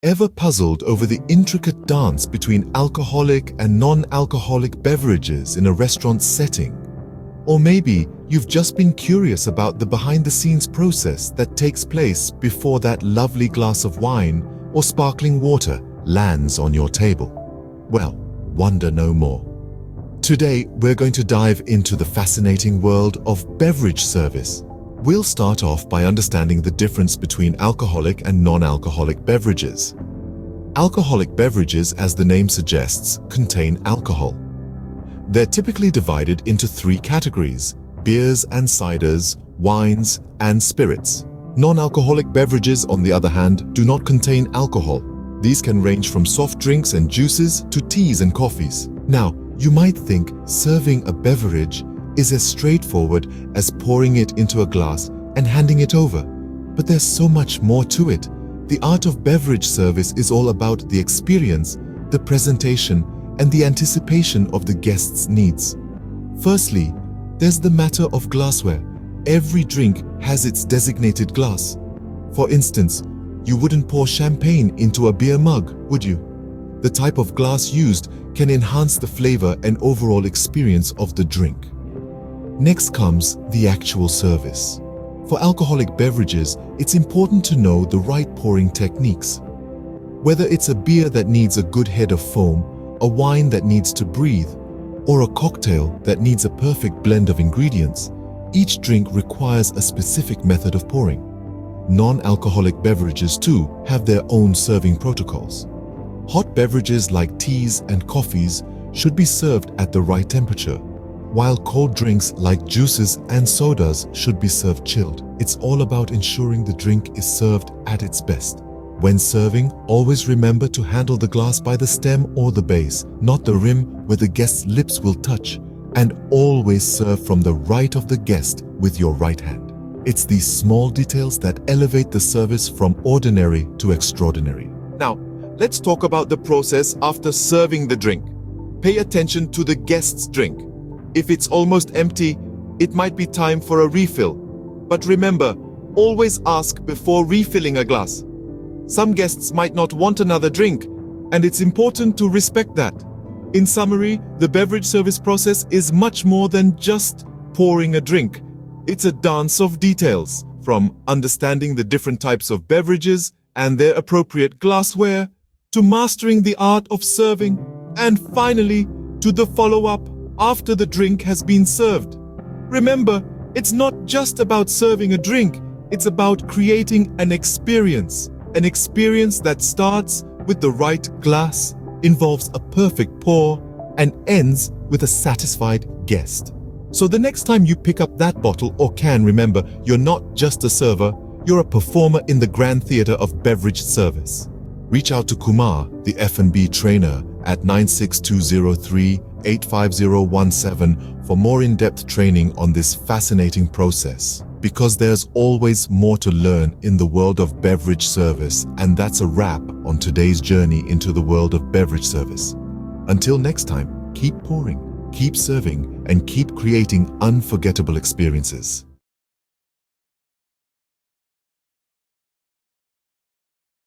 Ever puzzled over the intricate dance between alcoholic and non-alcoholic beverages in a restaurant setting? Or maybe you've just been curious about the behind-the-scenes process that takes place before that lovely glass of wine or sparkling water lands on your table. Well, wonder no more. Today, we're going to dive into the fascinating world of beverage service. We'll start off by understanding the difference between alcoholic and non-alcoholic beverages. Alcoholic beverages, as the name suggests, contain alcohol. They're typically divided into three categories: beers and ciders, wines, and spirits. Non-alcoholic beverages, on the other hand, do not contain alcohol. These can range from soft drinks and juices to teas and coffees. Now, you might think serving a beverage is as straightforward as pouring it into a glass and handing it over. But there's so much more to it. The art of beverage service is all about the experience, the presentation, and the anticipation of the guest's needs. Firstly, there's the matter of glassware. Every drink has its designated glass. For instance, you wouldn't pour champagne into a beer mug, would you? The type of glass used can enhance the flavor and overall experience of the drink. Next comes the actual service. For alcoholic beverages, it's important to know the right pouring techniques. Whether it's a beer that needs a good head of foam, a wine that needs to breathe, or a cocktail that needs a perfect blend of ingredients, each drink requires a specific method of pouring. Non-alcoholic beverages, too, have their own serving protocols. Hot beverages like teas and coffees should be served at the right temperature, while cold drinks like juices and sodas should be served chilled. It's all about ensuring the drink is served at its best. When serving, always remember to handle the glass by the stem or the base, not the rim where the guest's lips will touch, and always serve from the right of the guest with your right hand. It's these small details that elevate the service from ordinary to extraordinary. Now, let's talk about the process after serving the drink. Pay attention to the guest's drink. If it's almost empty, it might be time for a refill. But remember, always ask before refilling a glass. Some guests might not want another drink, and it's important to respect that. In summary, the beverage service process is much more than just pouring a drink. It's a dance of details, from understanding the different types of beverages and their appropriate glassware, to mastering the art of serving, and finally, to the follow-up after the drink has been served. Remember, it's not just about serving a drink, it's about creating an experience that starts with the right glass, involves a perfect pour, and ends with a satisfied guest. So the next time you pick up that bottle or can, remember, you're not just a server, you're a performer in the grand theater of beverage service. Reach out to Kumar, the F&B trainer, at 96203-85017 for more in-depth training on this fascinating process. Because there's always more to learn in the world of beverage service, and that's a wrap on today's journey into the world of beverage service. Until next time, keep pouring, keep serving, and keep creating unforgettable experiences.